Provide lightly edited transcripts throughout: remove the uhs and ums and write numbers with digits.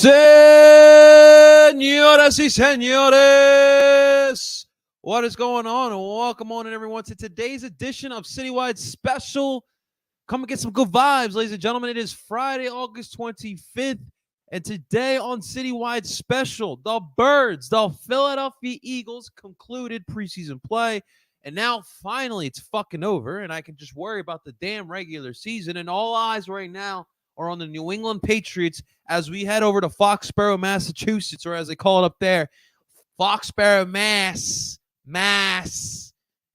Señoras y señores, what is going on? Welcome on in, everyone, to today's edition of Citywide Special. Come and get some good vibes, ladies and gentlemen. It is Friday, August 25th, and today on Citywide Special, the Birds, the Philadelphia Eagles, concluded preseason play, and now finally it's fucking over, and I can just worry about the damn regular season, and all eyes right now are on the New England Patriots as we head over to Foxborough, Massachusetts, or as they call it up there, Foxborough, Mass.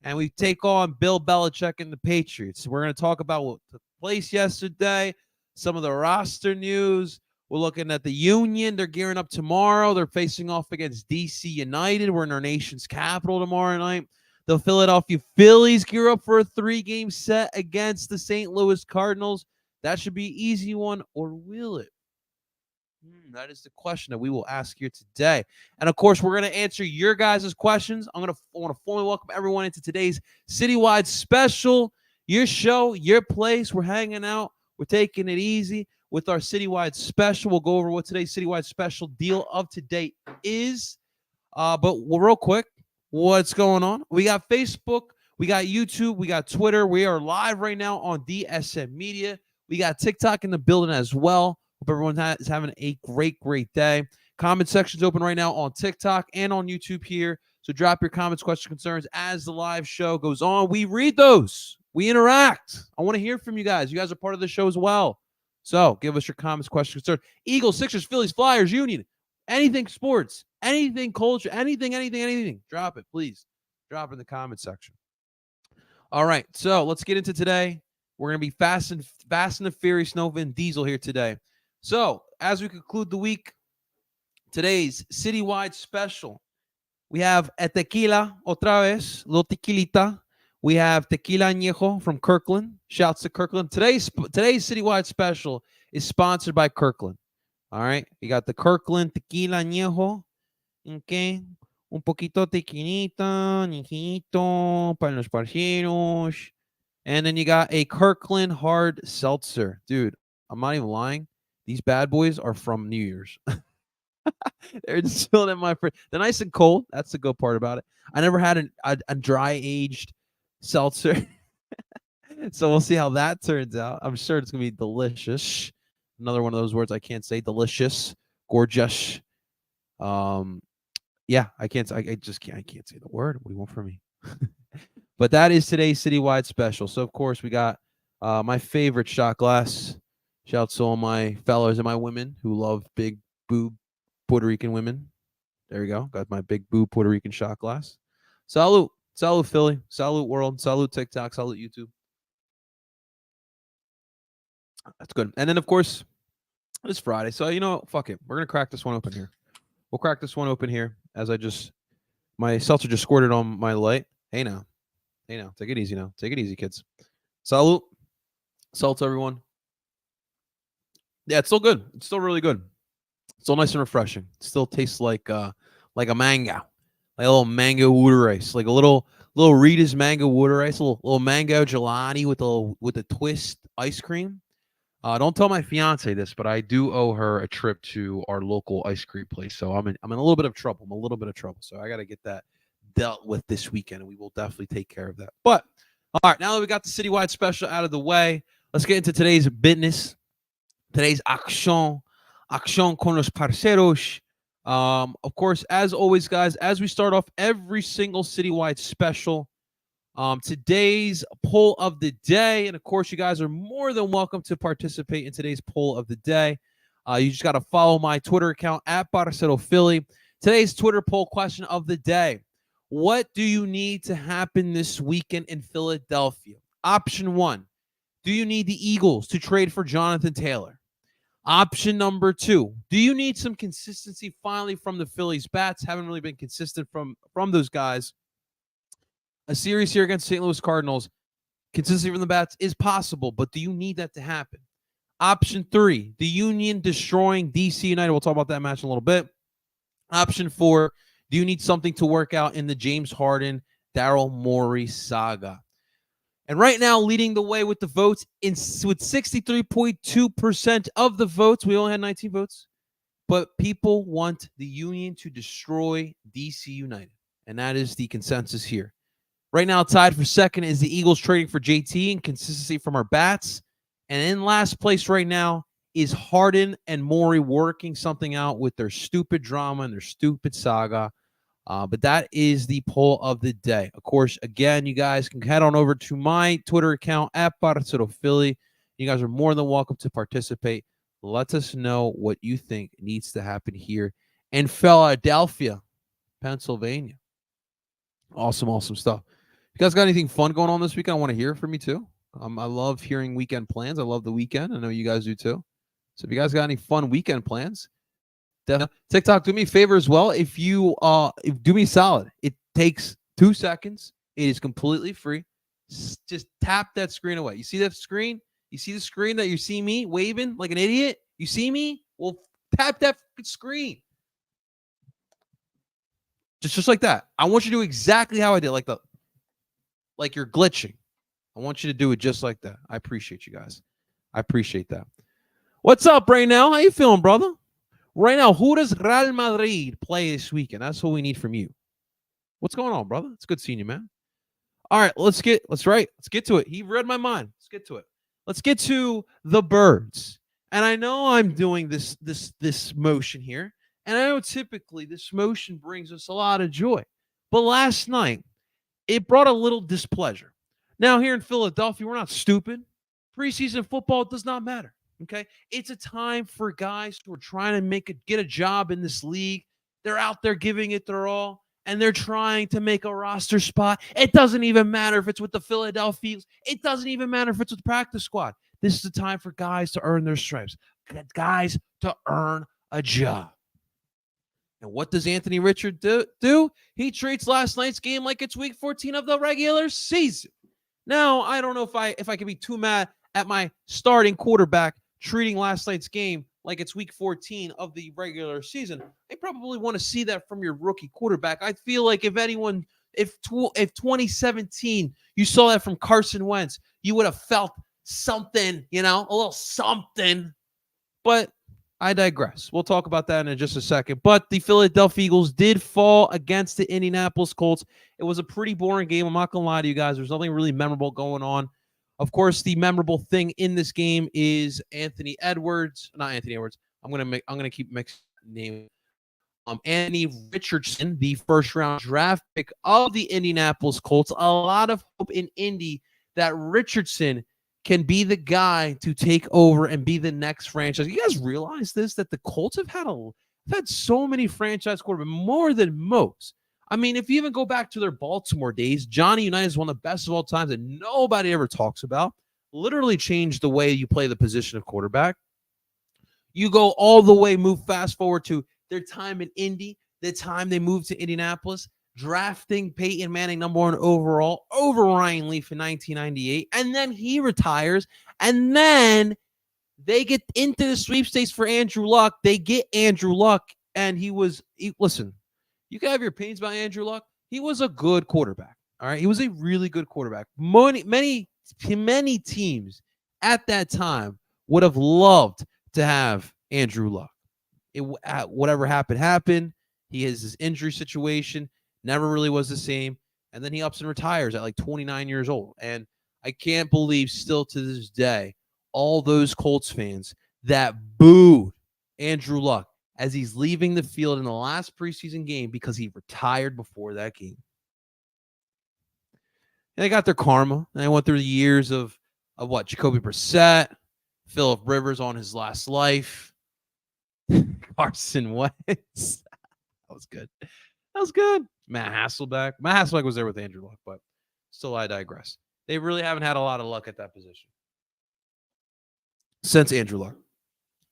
And we take on Bill Belichick and the Patriots. We're going to talk about what took place yesterday, some of the roster news. We're looking at the Union. They're gearing up tomorrow. They're facing off against DC United. We're in our nation's capital tomorrow night. The Philadelphia Phillies gear up for a 3-game set against the St. Louis Cardinals. That should be an easy one, or will it? That is the question that we will ask here today. And, of course, we're going to answer your guys' questions. I want to formally welcome everyone into today's Citywide Special. Your show, your place. We're hanging out. We're taking it easy with our Citywide Special. We'll go over what today's Citywide Special deal of today is. But real quick, what's going on? We got Facebook. We got YouTube. We got Twitter. We are live right now on DSM Media. We got TikTok in the building as well. Hope everyone is having a great day. Comment section's open right now on TikTok and on YouTube here. So drop your comments, questions, concerns as the live show goes on. We read those. We interact. I want to hear from you guys. You guys are part of the show as well. So give us your comments, questions, concerns. Eagles, Sixers, Phillies, Flyers, Union, anything sports, anything culture, anything. Drop it, please. Drop it in the comment section. All right, so let's get into today. We're going to be fast and furious, no Vin Diesel here today. So, as we conclude the week, today's Citywide Special, we have a tequila, otra vez, little tequilita. We have tequila añejo from Kirkland. Shouts to Kirkland. Today's Citywide Special is sponsored by Kirkland. All right, you got the Kirkland tequila añejo. Okay, un poquito tequilita, añejito, para los parceros. And then you got a Kirkland hard seltzer. Dude, I'm not even lying. These bad boys are from New Year's. They're just chilling in my fridge. They're nice and cold. That's the good part about it. I never had a dry-aged seltzer. So we'll see how that turns out. I'm sure it's going to be delicious. Another one of those words I can't say. Delicious. Gorgeous. Yeah, I can't say the word. What do you want from me? But that is today's Citywide Special. So, of course, we got my favorite shot glass. Shout out to all my fellas and my women who love big boob Puerto Rican women. There you go. Got my big boob Puerto Rican shot glass. Salute. Salute, Philly. Salute, world. Salute, TikTok. Salute, YouTube. That's good. And then, of course, it's Friday. So, fuck it. We're going to crack this one open here. We'll crack this one open here as my seltzer just squirted on my light. Hey, now. Take it easy now. Take it easy, kids. Salute. Salute to everyone. Yeah, it's still good. It's still really good. It's still nice and refreshing. It still tastes like a mango. Like a little mango water ice. Like a little Rita's mango water ice. A little mango gelati with a twist ice cream. Don't tell my fiance this, but I do owe her a trip to our local ice cream place. So I'm in a little bit of trouble. So I got to get that dealt with this weekend, and we will definitely take care of that. But all right, now that we got the Citywide Special out of the way, let's get into today's business, today's acción con los parceros. Of course, as always, guys, as we start off every single Citywide Special, today's poll of the day, and of course, you guys are more than welcome to participate in today's poll of the day. You just got to follow my Twitter account at Parcero Philly. Today's Twitter poll question of the day: what do you need to happen this weekend in Philadelphia? Option 1, do you need the Eagles to trade for Jonathan Taylor? Option number 2, do you need some consistency finally from the Phillies bats? Haven't really been consistent from those guys. A series here against St. Louis Cardinals, consistency from the bats is possible, but do you need that to happen? Option 3, the Union destroying DC United. We'll talk about that match in a little bit. Option 4, do you need something to work out in the James Harden, Daryl Morey saga? And right now, leading the way with the votes with 63.2% of the votes. We only had 19 votes. But people want the Union to destroy DC United, and that is the consensus here. Right now, tied for second is the Eagles trading for JT and consistency from our bats. And in last place right now is Harden and Maury working something out with their stupid drama and their stupid saga. But that is the poll of the day. Of course, again, you guys can head on over to my Twitter account at Barcelo Philly. You guys are more than welcome to participate. Let us know what you think needs to happen here in Philadelphia, Pennsylvania. Awesome stuff. You guys got anything fun going on this weekend? I want to hear from you too. I love hearing weekend plans. I love the weekend. I know you guys do too. So if you guys got any fun weekend plans, definitely TikTok, do me a favor as well. If do me solid, it takes 2 seconds. It is completely free. Just tap that screen away. You see that screen? You see the screen that you see me waving like an idiot? You see me? Well, tap that screen. Just like that. I want you to do exactly how I did, like you're glitching. I want you to do it just like that. I appreciate you guys. I appreciate that. What's up right now? How you feeling, brother? Right now, who does Real Madrid play this weekend? That's what we need from you. What's going on, brother? It's good seeing you, man. All right, let's get to it. He read my mind. Let's get to it. Let's get to the birds. And I know I'm doing this motion here. And I know typically this motion brings us a lot of joy. But last night, it brought a little displeasure. Now, here in Philadelphia, we're not stupid. Preseason football does not matter. Okay. It's a time for guys who are trying to get a job in this league. They're out there giving it their all, and they're trying to make a roster spot. It doesn't even matter if it's with the Philadelphia Eagles. It doesn't even matter if it's with the practice squad. This is the time for guys to earn their stripes, guys to earn a job. And what does Anthony Richard do? He treats last night's game like it's week 14 of the regular season. Now, I don't know if I can be too mad at my starting quarterback treating last night's game like it's week 14 of the regular season. I probably want to see that from your rookie quarterback. I feel like if 2017 you saw that from Carson Wentz, you would have felt something, a little something. But I digress. We'll talk about that in just a second. But the Philadelphia Eagles did fall against the Indianapolis Colts. It was a pretty boring game. I'm not going to lie to you guys. There's nothing really memorable going on. Of course, the memorable thing in this game is Anthony Edwards. Not Anthony Edwards. I'm gonna keep mixing names. Anthony Richardson, the first-round draft pick of the Indianapolis Colts. A lot of hope in Indy that Richardson can be the guy to take over and be the next franchise. You guys realize this, that the Colts have had so many franchise quarterbacks, more than most. I mean, if you even go back to their Baltimore days, Johnny Unitas is one of the best of all time that nobody ever talks about. Literally changed the way you play the position of quarterback. You go all the way, move fast forward to their time in Indy, the time they moved to Indianapolis, drafting Peyton Manning #1 overall over Ryan Leaf in 1998. And then he retires. And then they get into the sweepstakes for Andrew Luck. They get Andrew Luck. And listen, you can have your opinions about Andrew Luck. He was a good quarterback. All right. He was a really good quarterback. Many teams at that time would have loved to have Andrew Luck. Whatever happened. He has his injury situation. Never really was the same. And then he ups and retires at like 29 years old. And I can't believe still to this day, all those Colts fans that booed Andrew Luck as he's leaving the field in the last preseason game because he retired before that game. And they got their karma. And they went through the years of what? Jacoby Brissett, Phillip Rivers on his last life, Carson Wentz. That was good. Matt Hasselbeck. Matt Hasselbeck was there with Andrew Luck, but still I digress. They really haven't had a lot of luck at that position since Andrew Luck.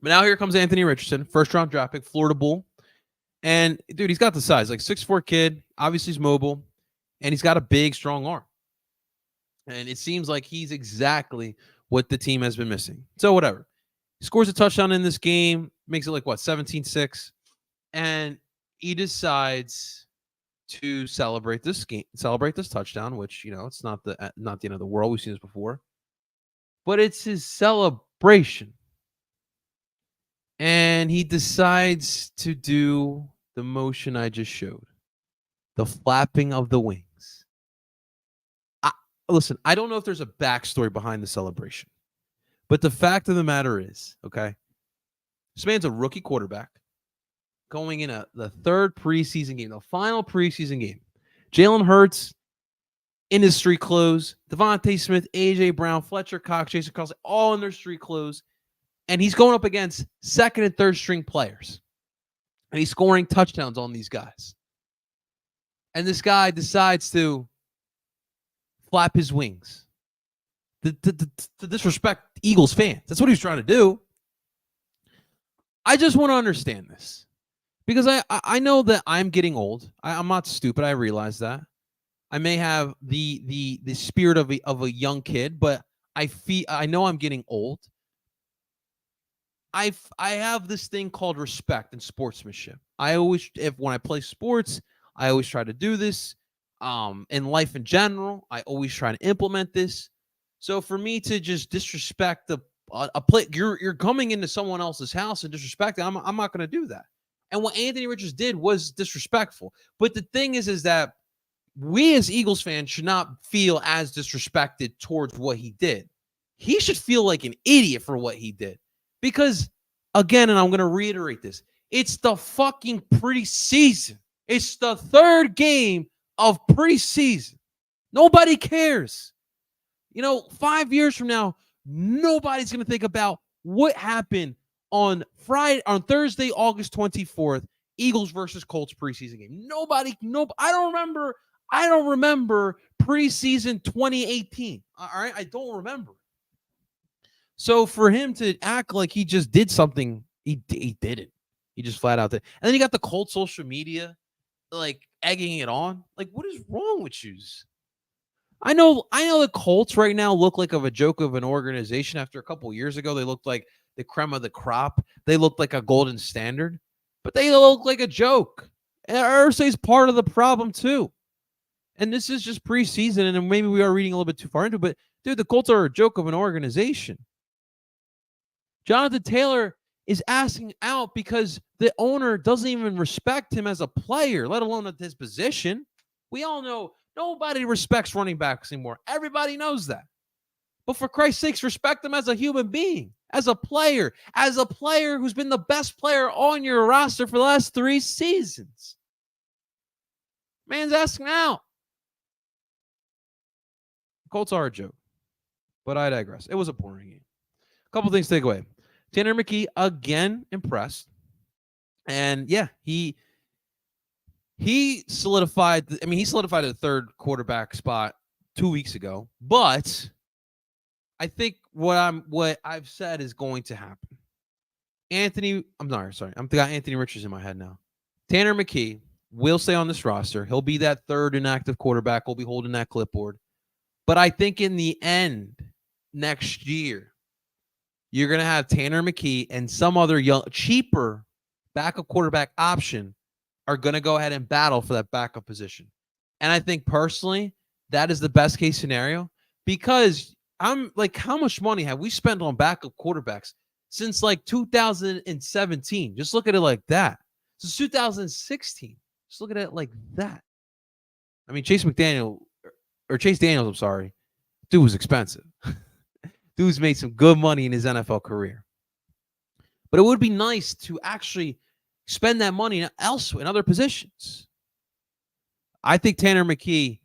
But now here comes Anthony Richardson, first-round draft pick, Florida Bull. And, dude, he's got the size. Like 6'4" kid. Obviously, he's mobile. And he's got a big, strong arm. And it seems like he's exactly what the team has been missing. So, whatever. He scores a touchdown in this game. Makes it like, 17-6. And he decides to celebrate this touchdown, which, it's not the end of the world. We've seen this before. But it's his celebration And he decides to do the motion I just showed, the flapping of the wings. Listen, I don't know if there's a backstory behind the celebration, but the fact of the matter is, okay, this man's a rookie quarterback going in the third preseason game, the final preseason game. Jalen Hurts in his street clothes, Devontae Smith, A.J. Brown, Fletcher Cox, Jason Carlson, all in their street clothes. And he's going up against second and third string players. And he's scoring touchdowns on these guys. And this guy decides to flap his wings to disrespect Eagles fans. That's what he was trying to do. I just want to understand this because I know that I'm getting old. I'm not stupid. I realize that. I may have the spirit of a young kid, but I know I'm getting old. I have this thing called respect and sportsmanship. When I play sports, I always try to do this. In life in general, I always try to implement this. So for me to just disrespect a play, you're coming into someone else's house and disrespecting. I'm not going to do that. And what Anthony Richards did was disrespectful. But the thing is that we as Eagles fans should not feel as disrespected towards what he did. He should feel like an idiot for what he did. Because, again, and I'm going to reiterate this, it's the fucking preseason. It's the third game of preseason. Nobody cares. 5 years from now, nobody's going to think about what happened on Thursday, August 24th, Eagles versus Colts preseason game. I don't remember preseason 2018. All right, I don't remember. So for him to act like he just did something, he didn't. He just flat out did. And then you got the Colts social media, like egging it on. Like, what is wrong with you? I know the Colts right now look like a joke of an organization. After a couple of years ago, they looked like the creme of the crop. They looked like a golden standard, but they look like a joke. And Irsay's part of the problem too. And this is just preseason, and maybe we are reading a little bit too far into it, but dude, the Colts are a joke of an organization. Jonathan Taylor is asking out because the owner doesn't even respect him as a player, let alone at his position. We all know nobody respects running backs anymore. Everybody knows that. But for Christ's sakes, respect him as a human being, as a player who's been the best player on your roster for the last 3 seasons. Man's asking out. Colts are a joke, but I digress. It was a boring game. A couple things to take away. Tanner McKee, again, impressed. And yeah, he solidified the third quarterback spot 2 weeks ago. But I think what I've said is going to happen. I've got Anthony Richards in my head now. Tanner McKee will stay on this roster. He'll be that third inactive quarterback. He'll be holding that clipboard. But I think in the end, next year, you're going to have Tanner McKee and some other cheaper backup quarterback option are going to go ahead and battle for that backup position. And I think personally, that is the best case scenario because I'm like, how much money have we spent on backup quarterbacks since like 2017? Just look at it like that. Since 2016. Just look at it like that. I mean, Chase Daniels, I'm sorry. Dude was expensive. Dude's made some good money in his NFL career. But it would be nice to actually spend that money elsewhere in other positions. I think Tanner McKee,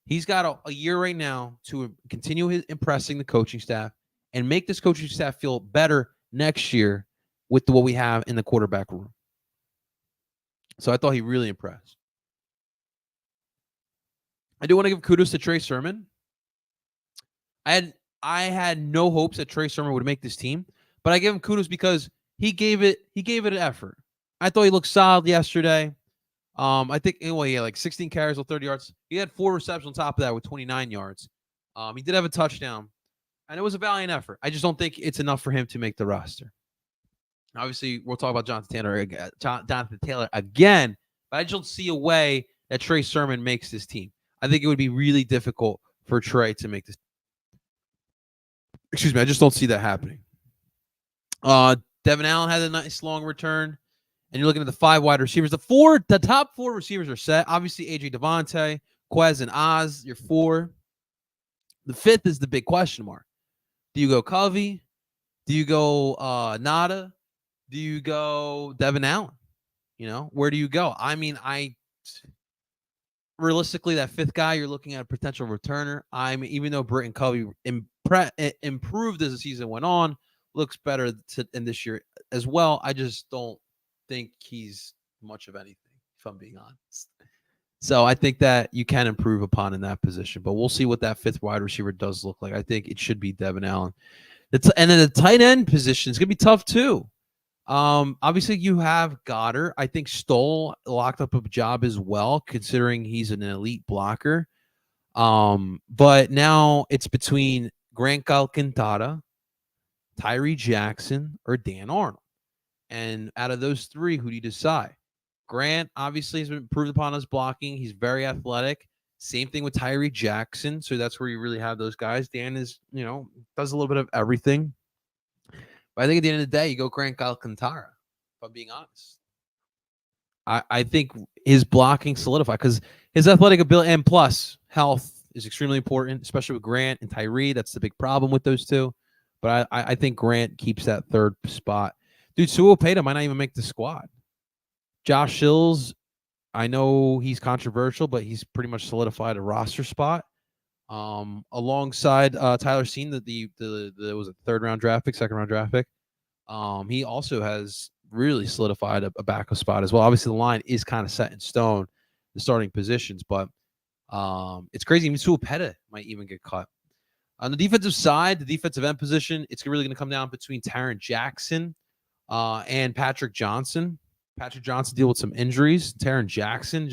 he's got a year right now to continue impressing the coaching staff and make this coaching staff feel better next year with what we have in the quarterback room. So I thought he really impressed. I do want to give kudos to Trey Sermon. I had no hopes that Trey Sermon would make this team, but I give him kudos because he gave it an effort. I thought he looked solid yesterday. I think he had like 16 carries with 30 yards. He had 4 receptions on top of that with 29 yards. He did have a touchdown, and it was a valiant effort. I just don't think it's enough for him to make the roster. Obviously, we'll talk about Jonathan Taylor again, but I just don't see a way that Trey Sermon makes this team. I think it would be really difficult for Trey to make this. Excuse me, I just don't see that happening. Devin Allen had a nice long return. And you're looking at the 5 wide receivers. The top 4 receivers are set. Obviously, AJ Devontae, Quez, and Oz, your 4. The 5th is the big question mark. Do you go Covey? Do you go Nada? Do you go Devin Allen? Where do you go? I mean, realistically, that 5th guy, you're looking at a potential returner. Even though Britton Covey improved as the season went on, looks better in this year as well. I just don't think he's much of anything, if I'm being honest. So I think that you can improve upon in that position, but we'll see what that 5th wide receiver does look like. I think it should be Devin Allen. And then the tight end position is going to be tough too. Obviously you have Goddard. I think Stoll locked up a job as well, considering he's an elite blocker. But now it's between Grant Alcantara, Tyree Jackson, or Dan Arnold. And out of those 3, who do you decide? Grant obviously has been improved upon his blocking. He's very athletic. Same thing with Tyree Jackson. So that's where you really have those guys. Dan is, does a little bit of everything. But I think at the end of the day, you go Grant Alcantara, if I'm being honest. I think his blocking solidified because his athletic ability and plus health is extremely important, especially with Grant and Tyree. That's the big problem with those 2. But I think Grant keeps that 3rd spot. Dude, Suopeta might not even make the squad. Josh Sills, I know he's controversial, but he's pretty much solidified a roster spot. Alongside Tyler Seen, the was a 3rd-round draft pick, 2nd-round draft pick. He also has really solidified a backup spot as well. Obviously, the line is kind of set in stone, the starting positions, but it's crazy. Even Suopeta might even get cut. On the defensive side, the defensive end position, it's really going to come down between Taron Jackson and Patrick Johnson. Patrick Johnson deal with some injuries. Taron Jackson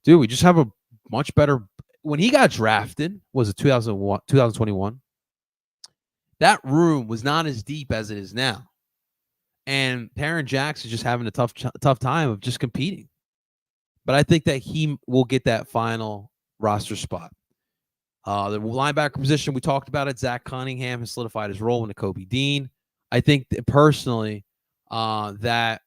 we just have a much better. When he got drafted, was it 2021? That room was not as deep as it is now. And Taron Jackson just having a tough time of just competing. But I think that he will get that final roster spot. The linebacker position, we talked about it. Zach Cunningham has solidified his role into Kobe Dean. I think that personally that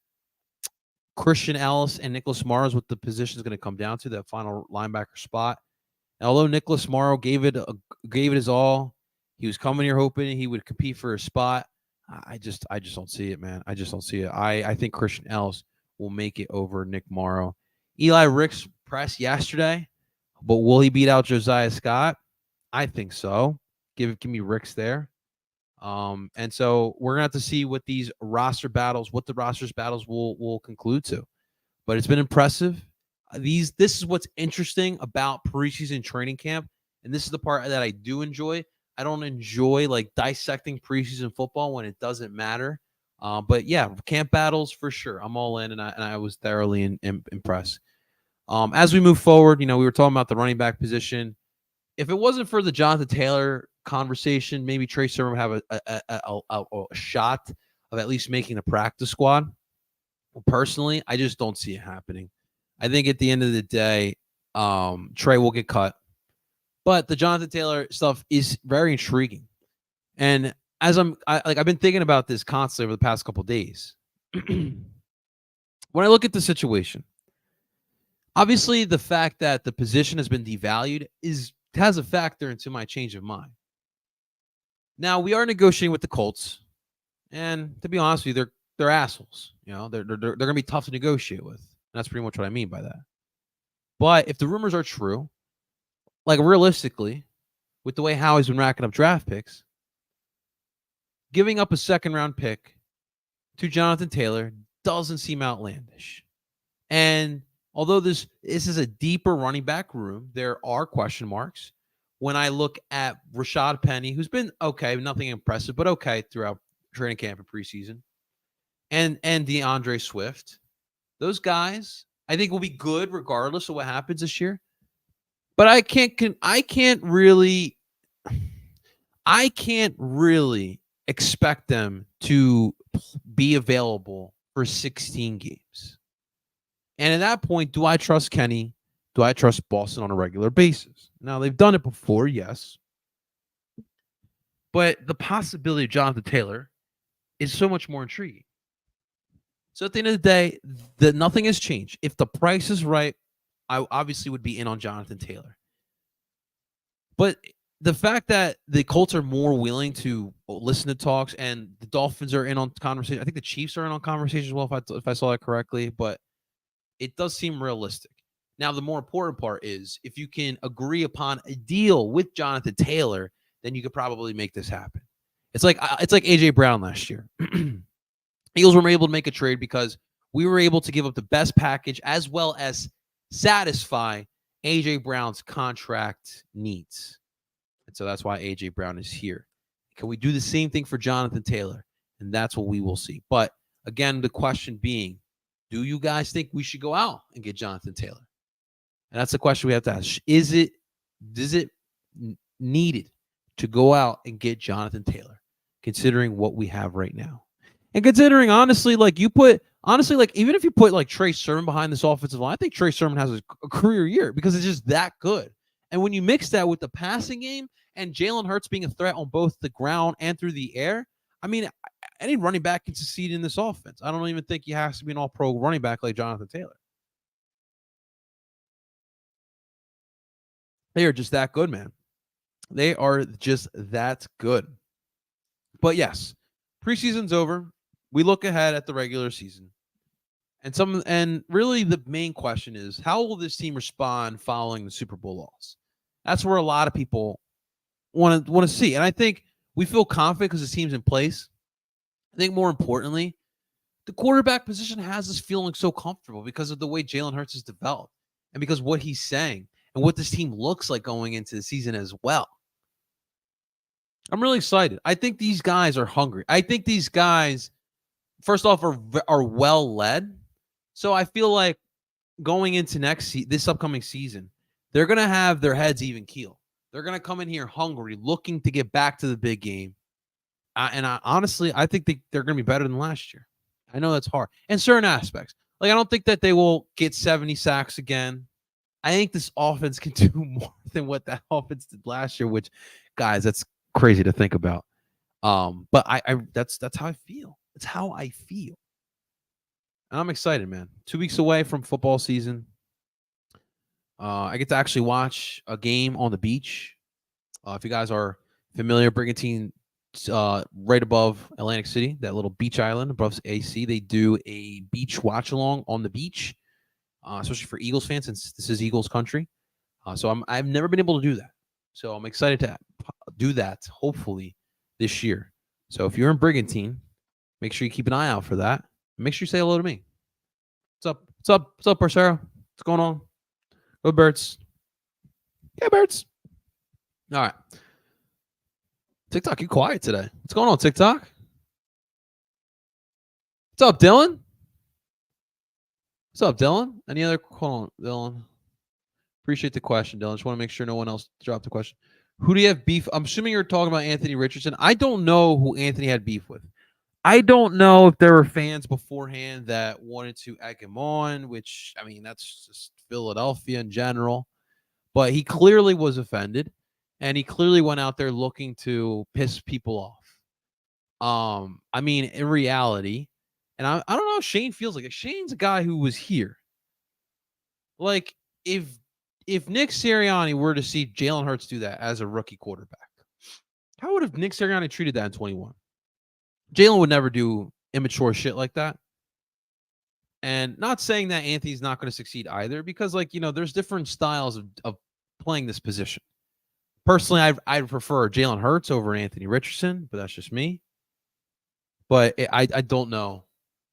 Christian Ellis and Nicholas Morrow is what the position is going to come down to, that final linebacker spot. And although Nicholas Morrow gave it his all, he was coming here hoping he would compete for a spot. I just don't see it, man. I just don't see it. I think Christian Ellis will make it over Nick Morrow. Eli Ricks pressed yesterday, but will he beat out Josiah Scott? I think so. Give me Ricks there. And so we're gonna have to see what the rosters battles will conclude to. But it's been impressive. This is what's interesting about preseason training camp, and this is the part that I do enjoy. I don't enjoy like dissecting preseason football when it doesn't matter. But yeah, camp battles for sure. I'm all in, and I was thoroughly impressed. As we move forward, we were talking about the running back position. If it wasn't for the Jonathan Taylor conversation, maybe Trey Sermon would have a shot of at least making the practice squad. Well, personally, I just don't see it happening. I think at the end of the day, Trey will get cut. But the Jonathan Taylor stuff is very intriguing. And as I've been thinking about this constantly over the past couple of days. When I look at the situation, obviously the fact that the position has been devalued has a factor into my change of mind. Now, we are negotiating with the Colts, and to be honest with you, they're assholes. They're going to be tough to negotiate with. And that's pretty much what I mean by that. But if the rumors are true, like realistically, with the way Howie's been racking up draft picks, giving up a 2nd-round pick to Jonathan Taylor doesn't seem outlandish. And although this is a deeper running back room, there are question marks. When I look at Rashad Penny, who's been okay, nothing impressive, but okay throughout training camp and preseason, and DeAndre Swift, those guys I think will be good regardless of what happens this year. But I can't really expect them to be available for 16 games. And at that point, do I trust Kenny? Do I trust Boston on a regular basis? Now, they've done it before, yes. But the possibility of Jonathan Taylor is so much more intriguing. So at the end of the day, nothing has changed. If the price is right, I obviously would be in on Jonathan Taylor. But the fact that the Colts are more willing to listen to talks and the Dolphins are in on conversation, I think the Chiefs are in on conversation as well, if I saw that correctly. But it does seem realistic. Now, the more important part is if you can agree upon a deal with Jonathan Taylor, then you could probably make this happen. It's like AJ Brown last year. Eagles were able to make a trade because we were able to give up the best package as well as satisfy AJ Brown's contract needs. And so that's why AJ Brown is here. Can we do the same thing for Jonathan Taylor? And that's what we will see. But again, the question being, do you guys think we should go out and get Jonathan Taylor? And that's the question we have to ask. Is it needed to go out and get Jonathan Taylor, considering what we have right now? And considering, honestly, like even if you put like Trey Sermon behind this offensive line, I think Trey Sermon has a career year because it's just that good. And when you mix that with the passing game and Jalen Hurts being a threat on both the ground and through the air, I mean, any running back can succeed in this offense. I don't even think he has to be an all-pro running back like Jonathan Taylor. They are just that good, man. They are just that good. But yes, preseason's over. We look ahead at the regular season. And really the main question is, how will this team respond following the Super Bowl loss? That's where a lot of people want to see. And I think we feel confident because the team's in place. I think more importantly, the quarterback position has us feeling so comfortable because of the way Jalen Hurts has developed and because what he's saying and what this team looks like going into the season as well. I'm really excited. I think these guys are hungry. I think these guys, first off, are well led. So I feel like going into this upcoming season, they're going to have their heads even keel. They're going to come in here hungry, looking to get back to the big game. Honestly, I think they're going to be better than last year. I know that's hard in certain aspects. Like, I don't think that they will get 70 sacks again. I think this offense can do more than what that offense did last year, which, guys, that's crazy to think about. But that's how I feel. That's how I feel. And I'm excited, man. 2 weeks away from football season. I get to actually watch a game on the beach. If you guys are familiar, Brigantine, right above Atlantic City, that little beach island above AC, they do a beach watch along on the beach, especially for Eagles fans, since this is Eagles country. So I've never been able to do that. So I'm excited to do that, hopefully, this year. So if you're in Brigantine, make sure you keep an eye out for that. Make sure you say hello to me. What's up? What's up? What's up, Parcero? What's going on? Go Birds. Yeah, Birds. All right. TikTok, you quiet today. What's going on, TikTok? What's up, Dylan? What's up, Dylan? Any other? Hold on, Dylan. Appreciate the question, Dylan. Just want to make sure no one else dropped the question. Who do you have beef? I'm assuming you're talking about Anthony Richardson. I don't know who Anthony had beef with. I don't know if there were fans beforehand that wanted to egg him on, which, I mean, that's just Philadelphia in general. But he clearly was offended, and he clearly went out there looking to piss people off. I mean, in reality, and I don't know how Shane feels like it. Shane's a guy who was here. Like, if Nick Sirianni were to see Jalen Hurts do that as a rookie quarterback, how would have Nick Sirianni treated that in 21? Jalen would never do immature shit like that. And not saying that Anthony's not going to succeed either, because, like, you know, there's different styles of playing this position. Personally, I'd prefer Jalen Hurts over Anthony Richardson, but that's just me. But I don't know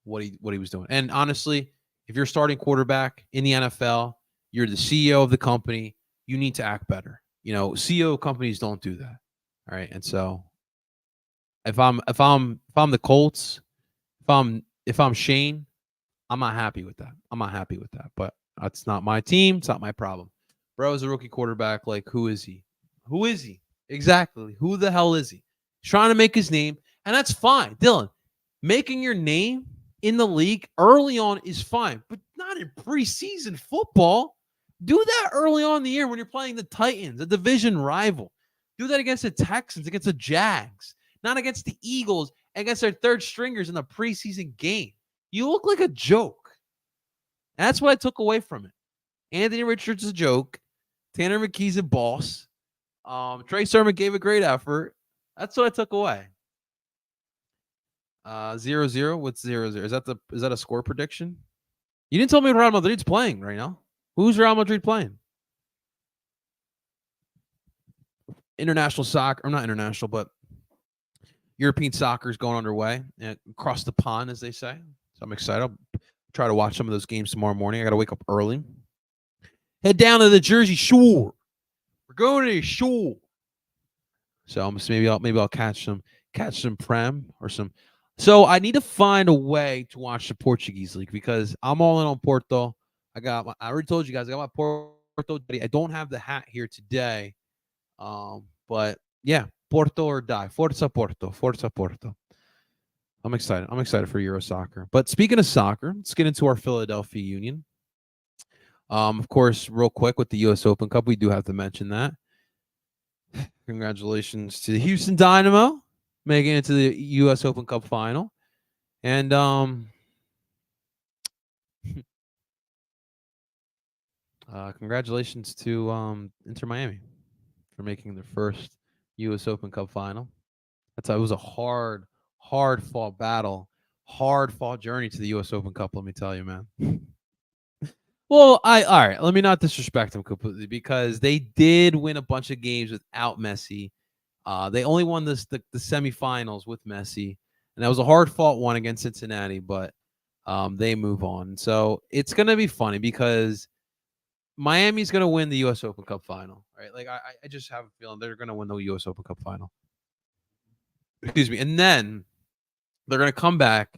what he was doing. And honestly, if you're a starting quarterback in the NFL, you're the CEO of the company, you need to act better. You know, CEO companies don't do that. All right. And so if I'm the Colts, if I'm Shane, I'm not happy with that. I'm not happy with that. But that's not my team. It's not my problem. Bro is a rookie quarterback. Like, who is he? Who is he? Exactly. Who the hell is he? He's trying to make his name, and that's fine. Dylan, making your name in the league early on is fine, but not in preseason football. Do that early on in the year when you're playing the Titans, a division rival. Do that against the Texans, against the Jags, not against the Eagles against their third stringers in the preseason game. You look like a joke. And that's what I took away from it. Anthony Richards is a joke. Tanner McKee's a boss. Trey Sermon gave a great effort. That's what I took away. 0-0. What's 0-0? Is that a score prediction? You didn't tell me Real Madrid's playing right now. Who's Real Madrid playing? International soccer, or not international, but European soccer is going underway across the pond, as they say. So I'm excited. I'll try to watch some of those games tomorrow morning. I got to wake up early. Head down to the Jersey Shore. We're going to the shore. So maybe I'll catch some prem or some. So I need to find a way to watch the Portuguese league because I'm all in on Porto. I already told you guys I got my Porto. I don't have the hat here today. But yeah, Porto or die. Forza Porto. Forza Porto. I'm excited. I'm excited for Euro soccer. But speaking of soccer, let's get into our Philadelphia Union. Of course, real quick with the U.S. Open Cup, we do have to mention that. Congratulations to the Houston Dynamo making it to the U.S. Open Cup final. And congratulations to Inter Miami for making their first U.S. Open Cup final. It was a hard fought battle, hard fought journey to the U.S. Open Cup. Let me tell you, man. Well, all right. Let me not disrespect them completely because they did win a bunch of games without Messi. They only won the semifinals with Messi, and that was a hard fought one against Cincinnati, but they move on. So it's gonna be funny because Miami's gonna win the U.S. Open Cup final, right? Like I just have a feeling they're gonna win the U.S. Open Cup final. Excuse me, and then they're gonna come back.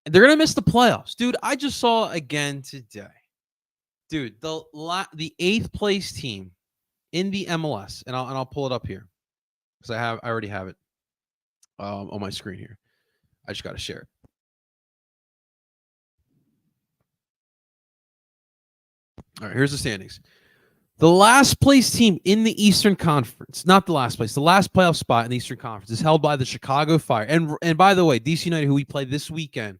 And they're gonna miss the playoffs, dude. I just saw again today, dude. The 8th place team in the MLS, and I'll pull it up here because I already have it on my screen here. I just got to share it. All right, here's the standings. The last place team in the Eastern Conference, not the last place, the last playoff spot in the Eastern Conference is held by the Chicago Fire. And by the way, DC United, who we play this weekend,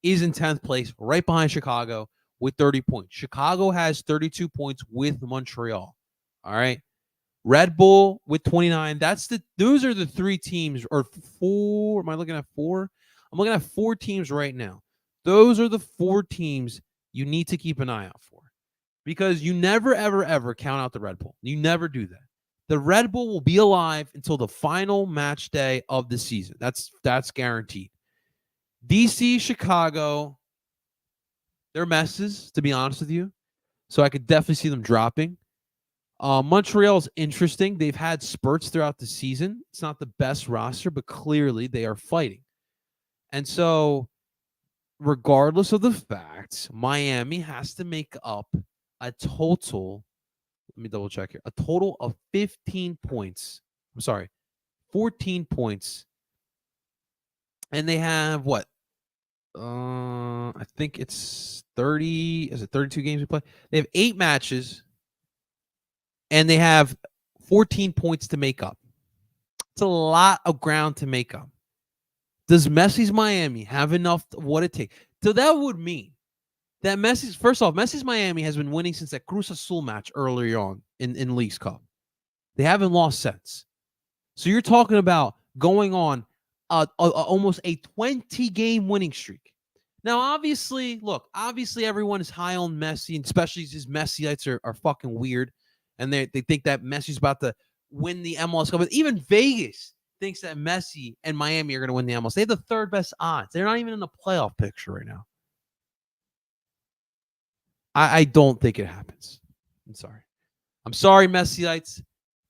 is in 10th place, right behind Chicago with 30 points. Chicago has 32 points with Montreal. All right. Red Bull with 29. Those are the 3 teams, or 4. Am I looking at 4? I'm looking at 4 teams right now. Those are the 4 teams you need to keep an eye out for. Because you never, ever, ever count out the Red Bull. You never do that. The Red Bull will be alive until the final match day of the season. That's guaranteed. DC, Chicago, they're messes, to be honest with you. So I could definitely see them dropping. Montreal's interesting. They've had spurts throughout the season. It's not the best roster, but clearly they are fighting. And so, regardless of the facts, Miami has to make up a total, let me double check here, a total of 15 points. I'm sorry, 14 points. And they have what? I think it's 30. Is it 32 games we play? They have 8 matches, and they have 14 points to make up. It's a lot of ground to make up. Does Messi's Miami have enough of what it takes? So that would mean that Messi's Miami has been winning since that Cruz Azul match earlier on in Leagues Cup. They haven't lost since. So you're talking about going on almost a 20-game winning streak. Now, obviously everyone is high on Messi, and especially these Messiites are fucking weird, and they think that Messi's about to win the MLS Cup. But even Vegas thinks that Messi and Miami are going to win the MLS. They have the 3rd best odds. They're not even in the playoff picture right now. I don't think it happens. I'm sorry, Messiites.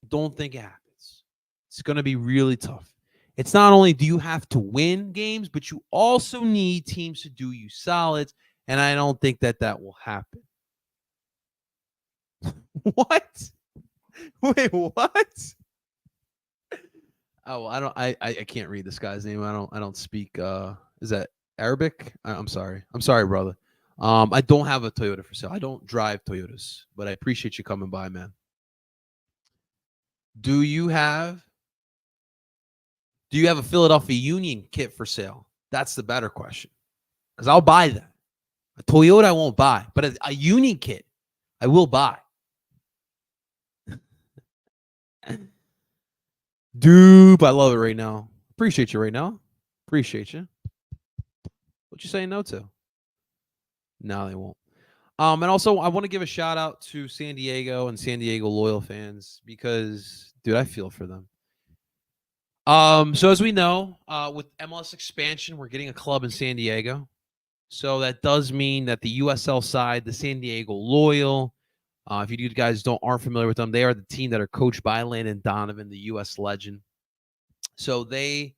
Don't think it happens. It's going to be really tough. It's not only do you have to win games, but you also need teams to do you solids, and I don't think that will happen. What? Wait, what? Oh, I can't read this guy's name. I don't speak. Is that Arabic? I'm sorry, brother. I don't have a Toyota for sale. I don't drive Toyotas, but I appreciate you coming by, man. Do you have Do you have a Philadelphia Union kit for sale? That's the better question. Because I'll buy that. A Toyota I won't buy, but a Union kit I will buy. Dude, I love it right now. Appreciate you right now. Appreciate you. What you saying no to? No, they won't. And also, I want to give a shout out to San Diego and San Diego loyal fans because, dude, I feel for them. So as we know, with MLS expansion, we're getting a club in San Diego. So that does mean that the USL side, the San Diego Loyal, if you guys aren't familiar with them, they are the team that are coached by Landon Donovan, the U.S. legend. So they,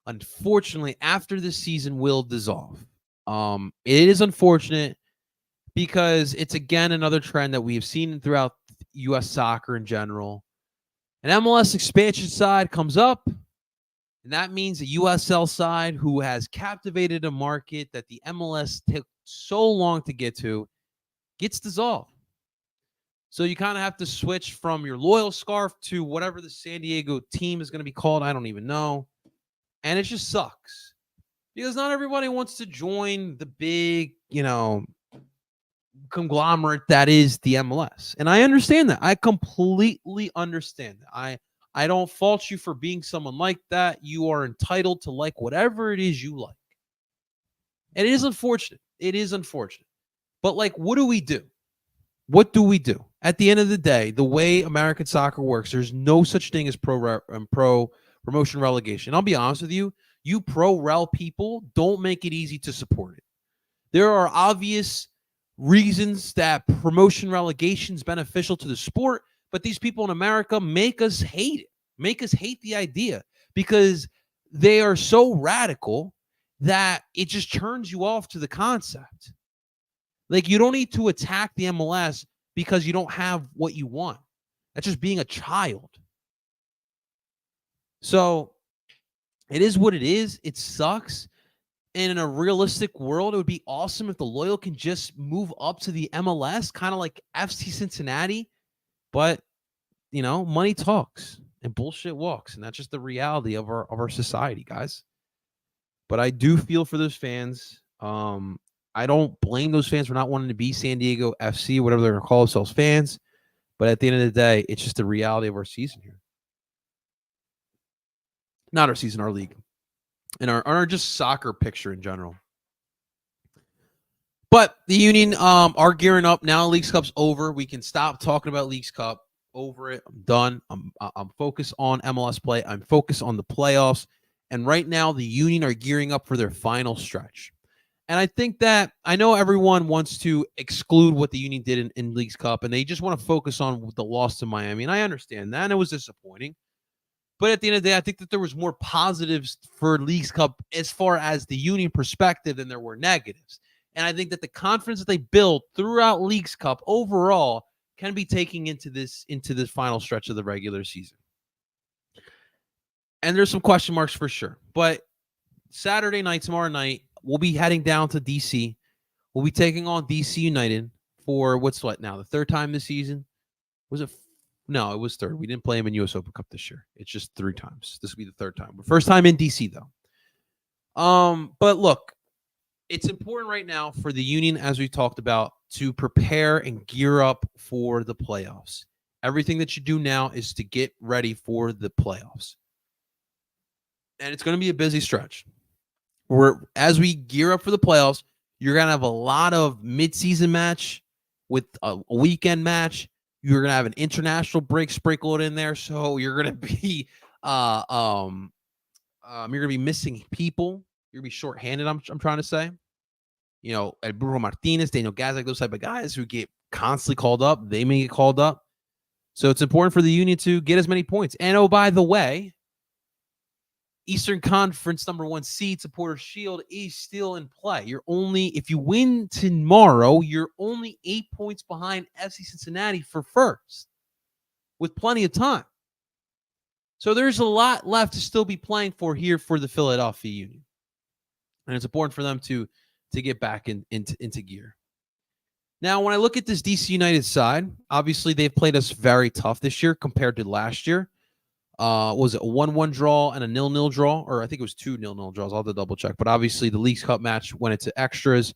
unfortunately, after this season, will dissolve. It is unfortunate because it's, again, another trend that we have seen throughout U.S. soccer in general. An MLS expansion side comes up, and that means the USL side, who has captivated a market that the MLS took so long to get to, gets dissolved. So you kind of have to switch from your loyal scarf to whatever the San Diego team is going to be called. I don't even know. And it just sucks because not everybody wants to join the big, conglomerate that is the MLS. And I understand that. I completely understand that. I don't fault you for being someone like that. You are entitled to like whatever it is you like. And it is unfortunate. It is unfortunate. But what do we do? What do we do? At the end of the day, the way American soccer works, there's no such thing as pro promotion relegation. I'll be honest with you. You pro-rel people don't make it easy to support it. There are obvious reasons that promotion relegation is beneficial to the sport, but these people in America make us hate it, make us hate the idea because they are so radical that it just turns you off to the concept. You don't need to attack the MLS because you don't have what you want. That's just being a child. So it is what it is. It sucks. And in a realistic world, it would be awesome if the Loyal can just move up to the MLS, kind of like FC Cincinnati. But, money talks and bullshit walks. And that's just the reality of our society, guys. But I do feel for those fans. I don't blame those fans for not wanting to be San Diego FC, whatever they're going to call themselves, fans. But at the end of the day, it's just the reality of our season here. Not our season, our league. And our just soccer picture in general. But the Union are gearing up now. Leagues Cup's over. We can stop talking about Leagues Cup. Over it. I'm done. I'm focused on MLS play. I'm focused on the playoffs. And right now, the Union are gearing up for their final stretch. And I think that I know everyone wants to exclude what the Union did in Leagues Cup, and they just want to focus on the loss to Miami. And I understand that, and it was disappointing. But at the end of the day, I think that there was more positives for Leagues Cup as far as the Union perspective than there were negatives. And I think that the confidence that they built throughout Leagues Cup overall can be taken into this final stretch of the regular season. And there's some question marks for sure. But Saturday night, tomorrow night, we'll be heading down to D.C. We'll be taking on D.C. United for the third time this season? Was it? No, it was third. We didn't play them in U.S. Open Cup this year. It's just 3 times. This will be the third time. First time in D.C., though. But look, it's important right now for the Union, as we talked about, to prepare and gear up for the playoffs. Everything that you do now is to get ready for the playoffs. And it's going to be a busy stretch. As we gear up for the playoffs, you're going to have a lot of midseason match with a weekend match. You're going to have an international break sprinkled in there. So you're going to be you're going to be missing people. You're going to be shorthanded, I'm trying to say. Bruno Martinez, Daniel Gazak, those type of guys who get constantly called up. They may get called up. So it's important for the Union to get as many points. And, oh, by the way, Eastern Conference #1 seed, Supporters Shield, is still in play. If you win tomorrow, you're only 8 points behind FC Cincinnati for first, with plenty of time. So there's a lot left to still be playing for here for the Philadelphia Union. And it's important for them to get back into gear. Now, when I look at this DC United side, obviously they've played us very tough this year compared to last year. Was it a 1-1 draw and a 0-0 draw? Or I think it was 2 0-0 draws. I'll have to double check. But obviously, the Leagues Cup match went into extras.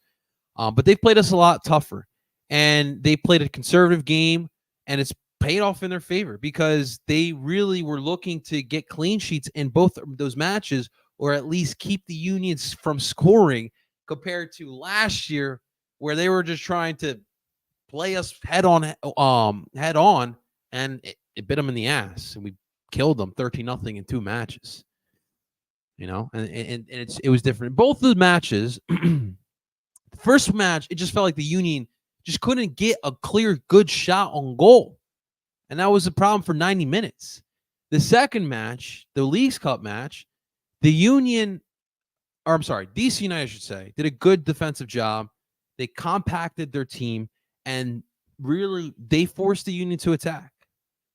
But they've played us a lot tougher. And they played a conservative game, and it's paid off in their favor because they really were looking to get clean sheets in both of those matches, or at least keep the Unions from scoring, compared to last year where they were just trying to play us head on, and it bit them in the ass, and we killed them 13-0 in 2 matches. And it was different. Both the matches, the first match, it just felt like the Union just couldn't get a clear, good shot on goal. And that was a problem for 90 minutes. The second match, the Leagues Cup match, the Union, or I'm sorry, DC United, I should say, did a good defensive job. They compacted their team, and really, they forced the Union to attack.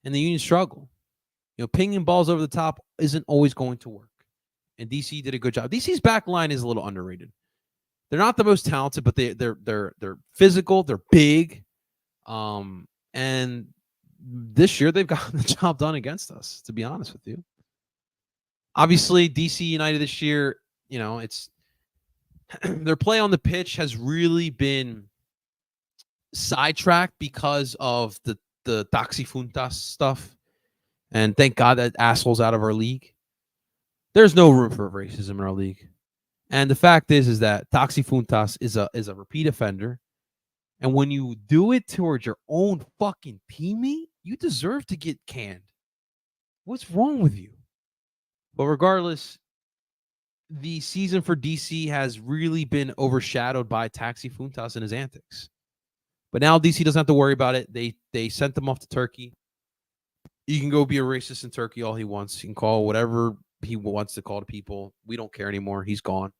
And the Union struggled. Pinging balls over the top isn't always going to work. And DC did a good job. DC's back line is a little underrated. They're not the most talented, but they're physical, they're big. And this year they've gotten the job done against us, to be honest with you. Obviously, DC United this year, it's their play on the pitch has really been sidetracked because of the Taxifuntas stuff. And thank God that asshole's out of our league. There's no room for racism in our league. And the fact is that Taxifuntas is a repeat offender. And when you do it towards your own fucking teammate, you deserve to get canned. What's wrong with you? But regardless, the season for DC has really been overshadowed by Taxifuntas and his antics. But now DC doesn't have to worry about it. They sent them off to Turkey. He can go be a racist in Turkey all he wants. He can call whatever he wants to call to people. We don't care anymore. He's gone.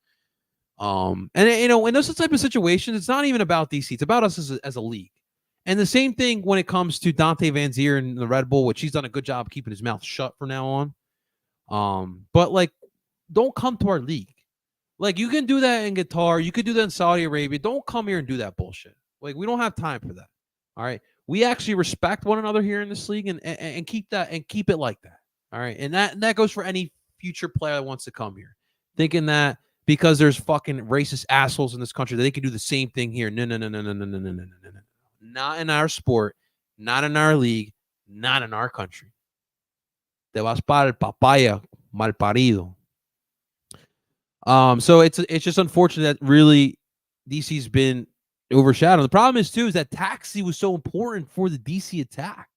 And in those type of situations, it's not even about DC. It's about us as a league. And the same thing when it comes to Dante Van Zier and the Red Bull, which he's done a good job keeping his mouth shut from now on. But don't come to our league. You can do that in Qatar. You could do that in Saudi Arabia. Don't come here and do that bullshit. We don't have time for that. All right. We actually respect one another here in this league and keep that and keep it like that. All right. And that goes for any future player that wants to come here, thinking that because there's fucking racist assholes in this country that they can do the same thing here. No. Not in our sport, not in our league, not in our country. Te vas para el papaya, malparido. So it's just unfortunate that really DC's been overshadowed. The problem is that Taxi was so important for the DC attack.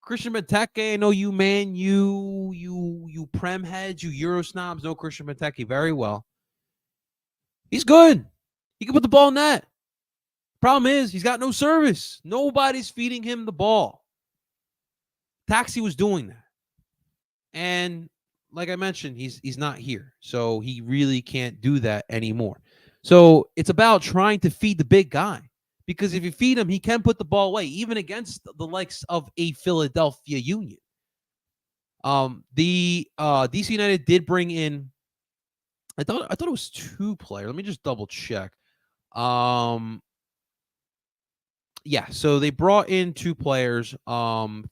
Christian Benteke, I know you, man, you Prem heads, you Euro snobs know Christian Benteke very well. He's good. He can put the ball in net. Problem is, he's got no service. Nobody's feeding him the ball. Taxi was doing that. And like I mentioned, he's not here. So he really can't do that anymore. So it's about trying to feed the big guy. Because if you feed him, he can put the ball away, even against the likes of a Philadelphia Union. The DC United did bring in, I thought it was 2 players. Let me just double check. Yeah, so they brought in 2 players.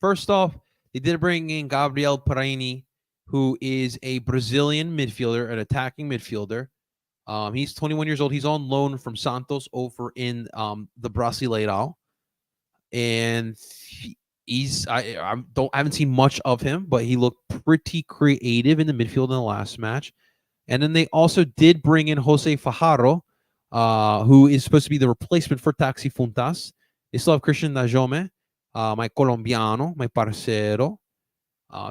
First off, they did bring in Gabriel Perini, who is a Brazilian midfielder, an attacking midfielder. He's 21 years old. He's on loan from Santos over in the Brasileirão, and I haven't seen much of him, but he looked pretty creative in the midfield in the last match. And then they also did bring in Jose Fajardo, who is supposed to be the replacement for Taxifuntas. They still have Christian Najome, my Colombiano, my parcero.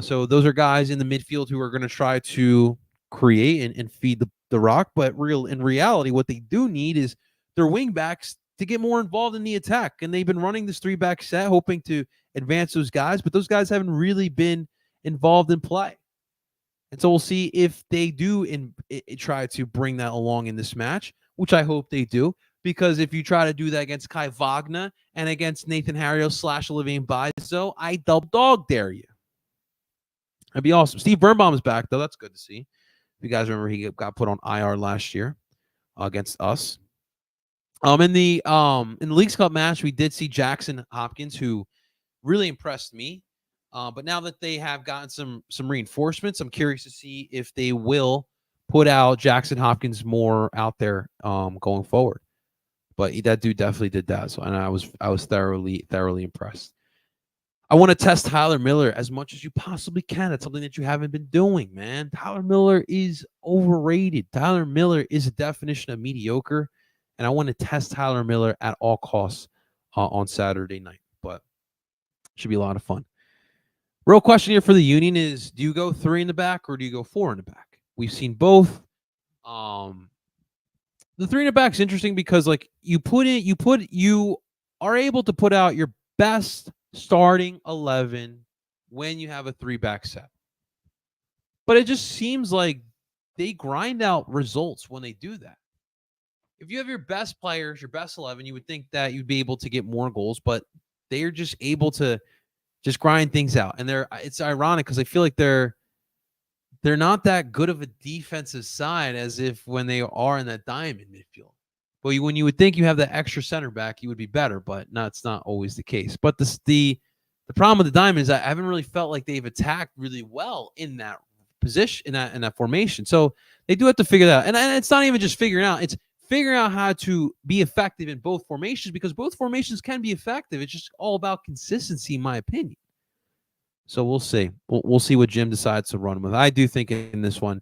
So those are guys in the midfield who are going to try to create and feed the rock. But in reality, what they do need is their wing backs to get more involved in the attack. And they've been running this 3-back set, hoping to advance those guys. But those guys haven't really been involved in play. And so we'll see if they do try to bring that along in this match, which I hope they do. Because if you try to do that against Kai Wagner and against Nathan Harrios / Olivier Bizo, I double dog dare you. That'd be awesome. Steve Birnbaum is back, though. That's good to see. If you guys remember, he got put on IR last year against us. In the Leagues Cup match, we did see Jackson Hopkins, who really impressed me. But now that they have gotten some reinforcements, I'm curious to see if they will put out Jackson Hopkins more out there going forward. But that dude definitely did that. So, and I was thoroughly impressed. I want to test Tyler Miller as much as you possibly can. That's something that you haven't been doing, man. Tyler Miller is overrated. Tyler Miller is a definition of mediocre, and I want to test Tyler Miller at all costs on Saturday night. But should be a lot of fun. Real question here for the Union is: do you go 3 in the back or do you go 4 in the back? We've seen both. The 3 in the back is interesting because like you are able to put out your best starting 11 when you have a 3-back set. But it just seems like they grind out results when they do that. If you have your best players, your best 11, you would think that you'd be able to get more goals, but they are just able to just grind things out. And it's ironic because I feel like they're not that good of a defensive side as if when they are in that diamond midfield. But when you would think you have that extra center back, you would be better, but that's not always the case. But the problem with the diamond is I haven't really felt like they've attacked really well in that position, in that formation. So they do have to figure that out. And it's not even just figuring out, it's figuring out how to be effective in both formations, because both formations can be effective. It's just all about consistency, in my opinion. So we'll see. We'll see what Jim decides to run with. I do think in this one,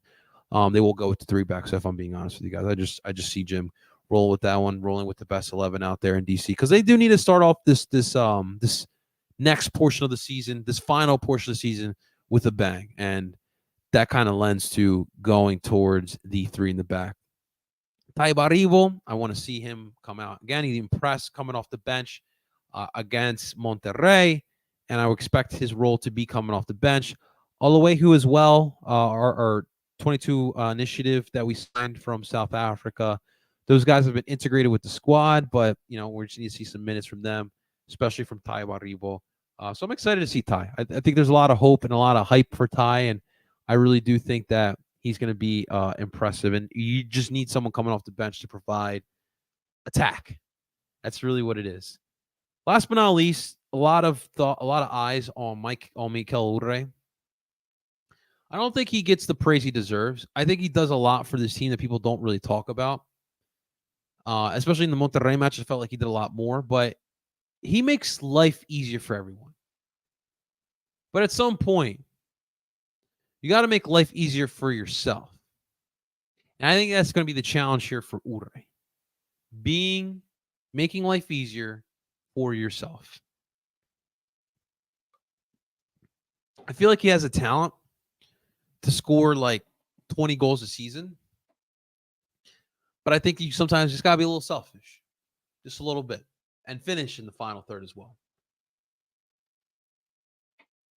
they will go with the 3 backs. If I'm being honest with you guys, I just see Jim roll with that one, rolling with the best 11 out there in DC, because they do need to start off this next portion of the season, this final portion of the season, with a bang, and that kind of lends to going towards the 3 in the back. Taibarivo, I want to see him come out again. He impressed coming off the bench against Monterrey, and I would expect his role to be coming off the bench. Oluwehu as well, our 22 initiative that we signed from South Africa. Those guys have been integrated with the squad, but we just need to see some minutes from them, especially from Taibarivo. So I'm excited to see Ty. I think there's a lot of hope and a lot of hype for Ty, and I really do think that he's going to be impressive. And you just need someone coming off the bench to provide attack. That's really what it is. Last but not least, a lot of eyes on Mikel Urre. I don't think he gets the praise he deserves. I think he does a lot for this team that people don't really talk about. Especially in the Monterrey match, I felt like he did a lot more, but he makes life easier for everyone. But at some point, you got to make life easier for yourself. And I think that's going to be the challenge here for Urre. Making life easier for yourself. I feel like he has a talent to score like 20 goals a season. But I think you sometimes just got to be a little selfish. Just a little bit. And finish in the final third as well.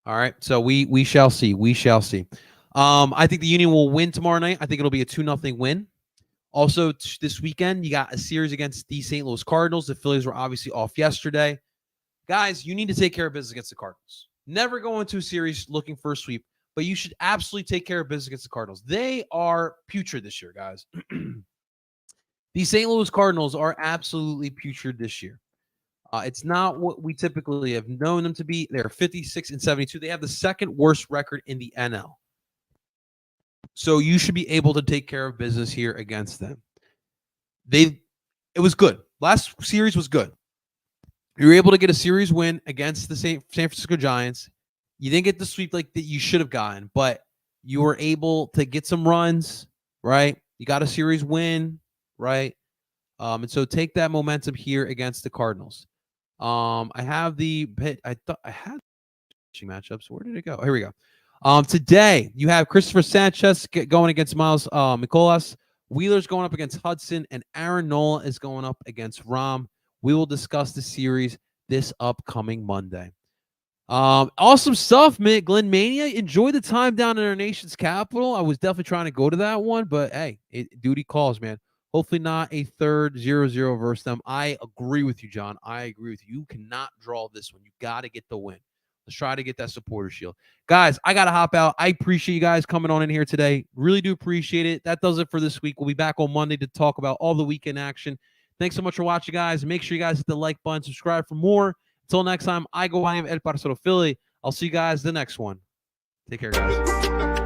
All right. So we shall see. We shall see. I think the Union will win tomorrow night. I think it'll be a 2-0 win. Also, this weekend, you got a series against the St. Louis Cardinals. The Phillies were obviously off yesterday. Guys, you need to take care of business against the Cardinals. Never go into a series looking for a sweep, but you should absolutely take care of business against the Cardinals. They are putrid this year, guys. The St. Louis Cardinals are absolutely putrid this year. It's not what we typically have known them to be. They're 56-72. They have the second worst record in the NL. So you should be able to take care of business here against them. It was good. Last series was good. You were able to get a series win against the San Francisco Giants. You didn't get the sweep like that you should have gotten, but you were able to get some runs, right? You got a series win, right? And so take that momentum here against the Cardinals. I have I thought I had matchups. Where did it go? Here we go. Today you have Christopher Sanchez going against Miles Mikolas. Wheeler's going up against Hudson, and Aaron Nola is going up against Rom. We will discuss the series this upcoming Monday. Awesome stuff, man. Glen Mania. Enjoy the time down in our nation's capital. I was definitely trying to go to that one, but hey, duty calls, man. Hopefully not a third 0-0 versus them. I agree with you, John. I agree with you. You cannot draw this one. You got to get the win. Let's try to get that supporter shield. Guys, I got to hop out. I appreciate you guys coming on in here today. Really do appreciate it. That does it for this week. We'll be back on Monday to talk about all the weekend action. Thanks so much for watching, guys. Make sure you guys hit the like button, subscribe for more. Until next time, I go, I am El Parcero Philly. I'll see you guys the next one. Take care, guys.